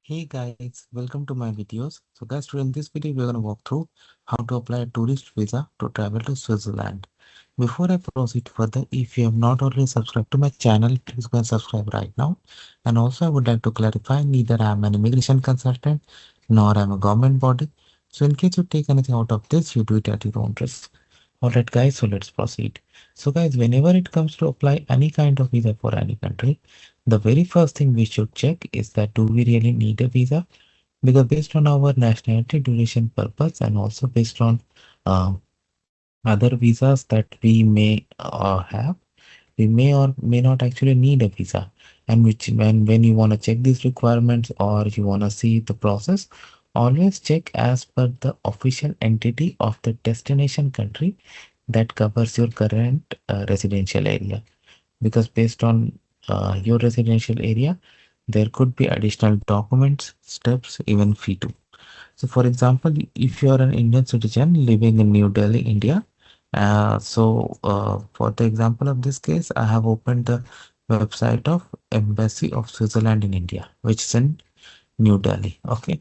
Hey guys, welcome to my videos. So guys, today in this video, we're going to walk through how to apply a tourist visa to travel to Switzerland. Before I proceed further, if you have not already subscribed to my channel, please go and subscribe right now. And also, I would like to clarify, neither I am an immigration consultant, nor I am a government body. So in case you take anything out of this, you do it at your own risk. Alright guys, so let's proceed. So guys, whenever it comes to apply any kind of visa for any country, the very first thing we should check is that do we really need a visa? Because based on our nationality, duration, purpose, and also based on uh, other visas that we may have, we may or may not actually need a visa. And which when you want to check these requirements or you want to see the process, always check as per the official entity of the destination country that covers your current residential area, because based on your residential area there could be additional documents, steps, even fee too. So for example, if you are an Indian citizen living in New Delhi, India, for the example of this case, I have opened the website of Embassy of Switzerland in India, which is in New Delhi. Okay,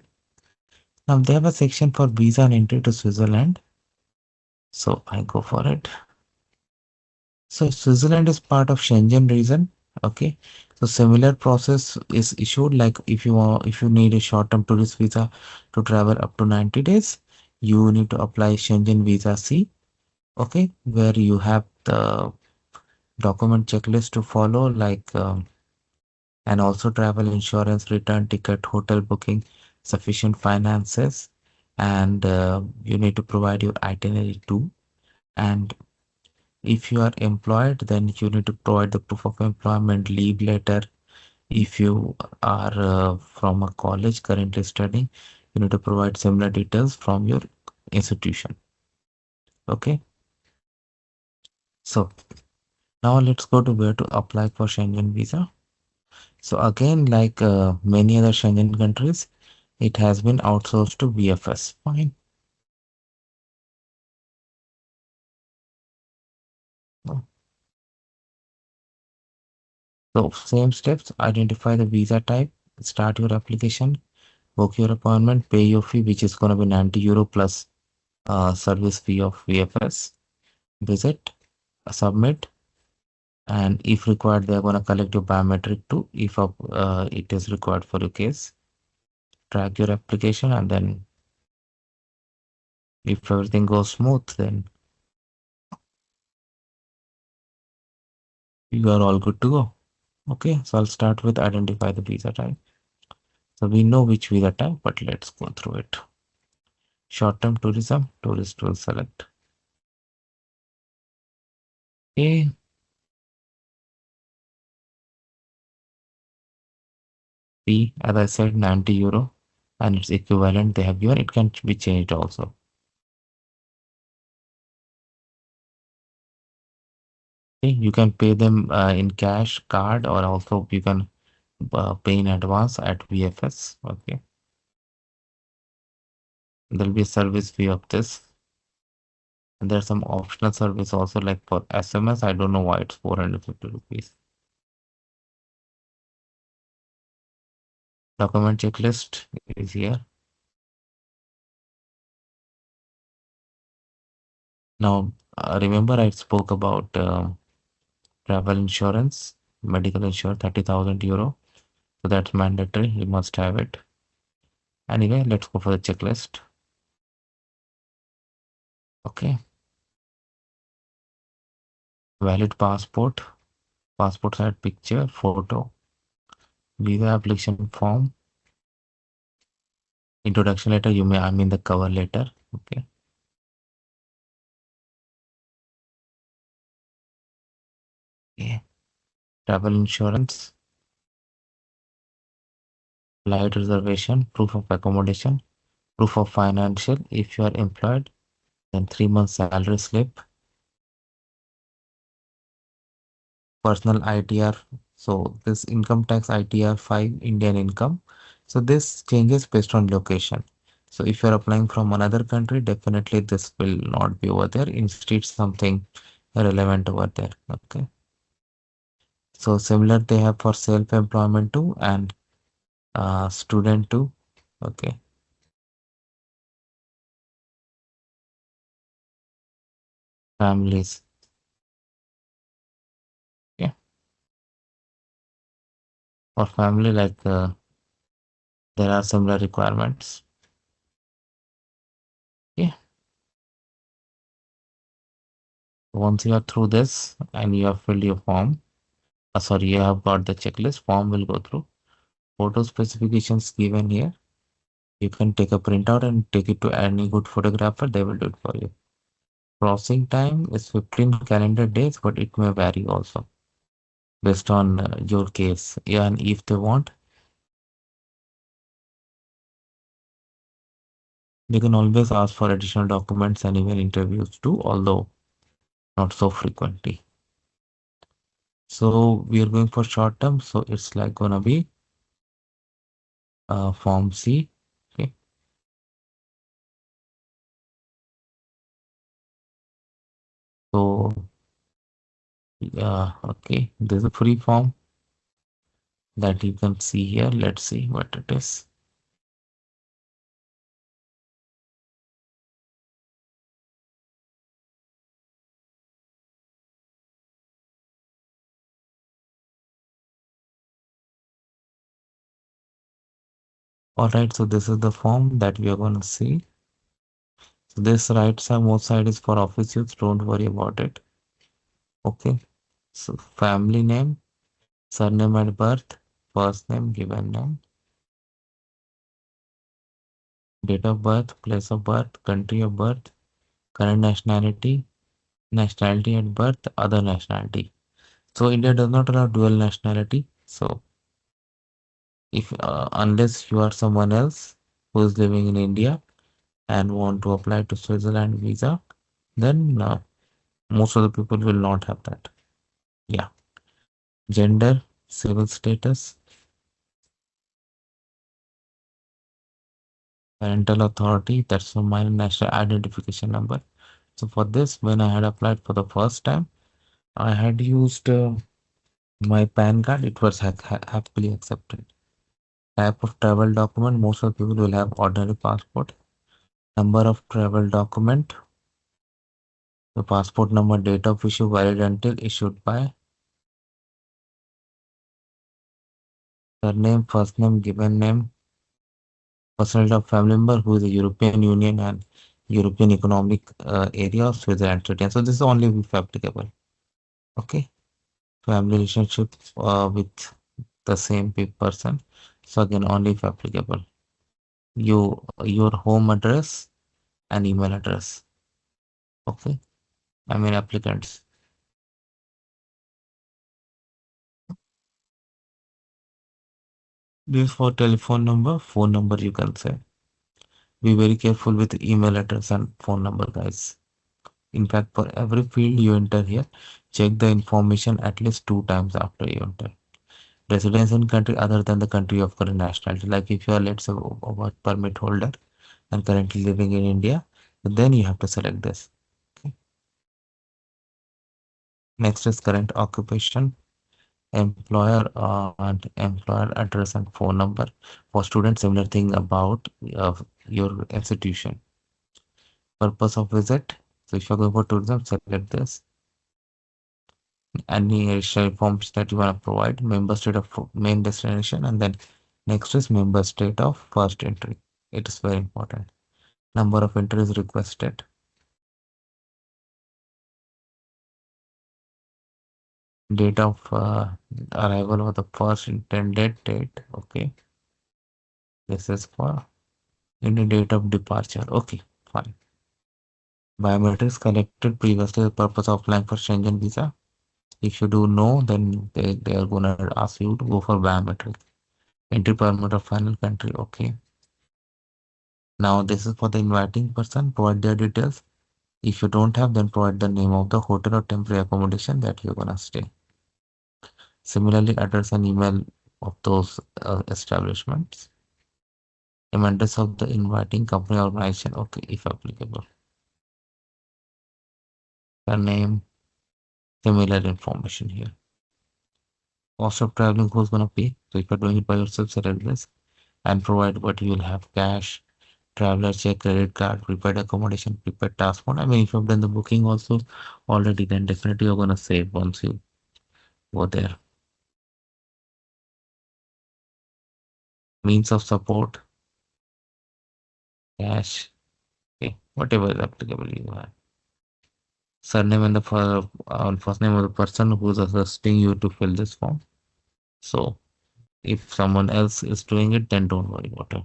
now they have a section for visa and entry to Switzerland, so I go for it. So Switzerland is part of Schengen region. Okay. So similar process is issued, like if you need a short-term tourist visa to travel up to 90 days, you need to apply Schengen visa C. Okay, where you have the document checklist to follow, like and also travel insurance, return ticket, hotel booking, sufficient finances, and you need to provide your itinerary too. And if you are employed, then you need to provide the proof of employment, leave letter. If you are from a college currently studying, you need to provide similar details from your institution. Okay. So now let's go to where to apply for Schengen visa. So again, like many other Schengen countries, it has been outsourced to VFS. Fine. So same steps, identify the visa type, start your application, book your appointment, pay your fee, which is going to be 90 euro plus service fee of VFS, visit, submit, and if required, they're going to collect your biometric too, if it is required for your case. Track your application, and then if everything goes smooth, then you are all good to go. Okay, so I'll start with identify the visa type. So we know which visa type, but let's go through it. Short-term tourism, tourist will select. Okay, fee, as I said, 90 euro, and its equivalent they have given, it can be changed also. Okay, you can pay them in cash, card, or also you can pay in advance at VFS. Okay, there'll be a service fee of this, and there's some optional service also, like for SMS. I don't know why it's 450 rupees. Document checklist is here. Now, remember I spoke about travel insurance, medical insurance, 30,000 euro. So that's mandatory. You must have it. Anyway, let's go for the checklist. Okay. Valid passport, passport size picture, photo, visa application form, introduction letter. I mean the cover letter. Okay. Okay. Travel insurance, flight reservation, proof of accommodation, proof of financial. If you are employed, then 3 months salary slip, personal ITR. So this income tax ITR 5 Indian income. So this changes based on location. So if you're applying from another country, definitely this will not be over there. Instead, something relevant over there. Okay. So similar they have for self-employment too, and Student too. Okay. Families. Yeah. For family, like there are similar requirements. Yeah. Once you are through this and you have filled your form, sorry, you have got the checklist, form will go through. Photo specifications given here. You can take a printout and take it to any good photographer, they will do it for you. Processing time is 15 calendar days, but it may vary also based on your case. Yeah, and if they want, they can always ask for additional documents and even interviews too, although not so frequently. So we are going for short term, so it's like gonna be form C. Okay, so yeah, okay, there's a free form that you can see here. Let's see what it is. All right, so this is the form that we are gonna see. So this right side, both side is for office use. Don't worry about it. Okay. So family name, surname at birth, first name, given name, date of birth, place of birth, country of birth, current nationality, nationality at birth, other nationality. So India does not allow dual nationality. So if unless you are someone else who is living in India and want to apply to Switzerland visa, then most of the people will not have that. Yeah. Gender, civil status, parental authority, that's my national identification number. So for this, when I had applied for the first time, I had used my PAN card. It was happily accepted. Type of travel document, most of the people will have ordinary passport. Number of travel document, the passport number, date of issue valid until issued by, surname, first name, given name, percentage of family member who is a European Union and European Economic Area of Switzerland citizen. So this is only if applicable. Okay. Family relationship with the same person. So again, only if applicable. Your home address and email address. Okay. I mean applicants. This for telephone number, phone number you can say. Be very careful with email address and phone number, guys. In fact, for every field you enter here, check the information at least 2 times after you enter. Residence in country other than the country of current nationality. Like if you are, let's say, a work permit holder and currently living in India, then you have to select this. Okay. Next is current occupation, employer and employer address and phone number. For students, similar thing about your institution. Purpose of visit. So if you're going for tourism, select this. Any additional forms that you want to provide, member state of main destination, and then next is member state of first entry. It is very important. Number of entries requested, date of arrival of the first intended date. Okay, this is for any date of departure. Okay, fine. Biometrics collected previously the purpose of applying for Schengen visa. If you do know, then they are gonna ask you to go for biometric. Entry permit of final country. Okay. Now this is for the inviting person. Provide their details. If you don't have, then provide the name of the hotel or temporary accommodation that you're gonna stay. Similarly, address and email of those establishments. Name address of the inviting company or organization. Okay, if applicable. The name, similar information here. Cost of traveling, who's gonna pay? So if you're doing it by yourself, select this. and provide what you'll have cash, traveler check, credit card, prepaid accommodation, prepaid transport. I mean, if you've done the booking also already, then definitely you're gonna save once you go there. Means of support, cash, okay, whatever is applicable you have. Surname and the first name of the person who's assisting you to fill this form. So if someone else is doing it, then don't worry about it.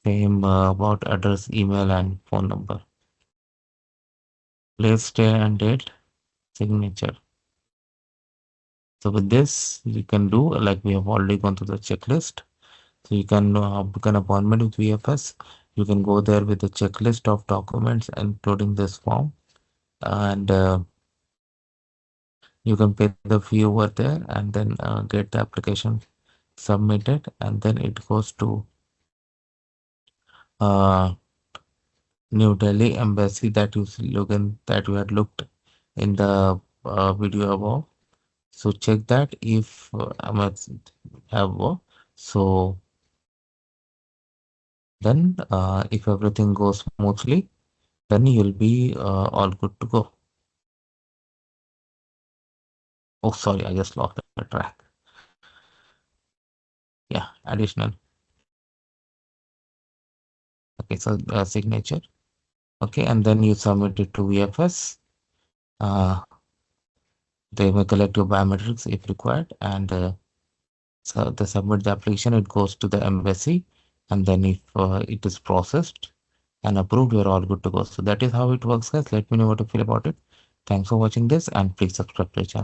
Same about address, email, and phone number. Place, stay, and date, signature. So with this, you can do like we have already gone through the checklist. So you can book an appointment with VFS. You can go there with a checklist of documents, including this form, and you can pay the fee over there, and then get the application submitted, and then it goes to uh, New Delhi embassy that that you had looked in the video above. So check that if I must have so then if everything goes smoothly, then you'll be all good to go. Oh, sorry, I just lost the track. Yeah, additional. Okay, so signature. Okay, and then you submit it to VFS. Uh, they may collect your biometrics if required, and so they submit the application. It goes to the embassy, and then if it is processed and approved, you're all good to go. So that is how it works, guys. Let me know what you feel about it. Thanks for watching this, and please subscribe to the channel.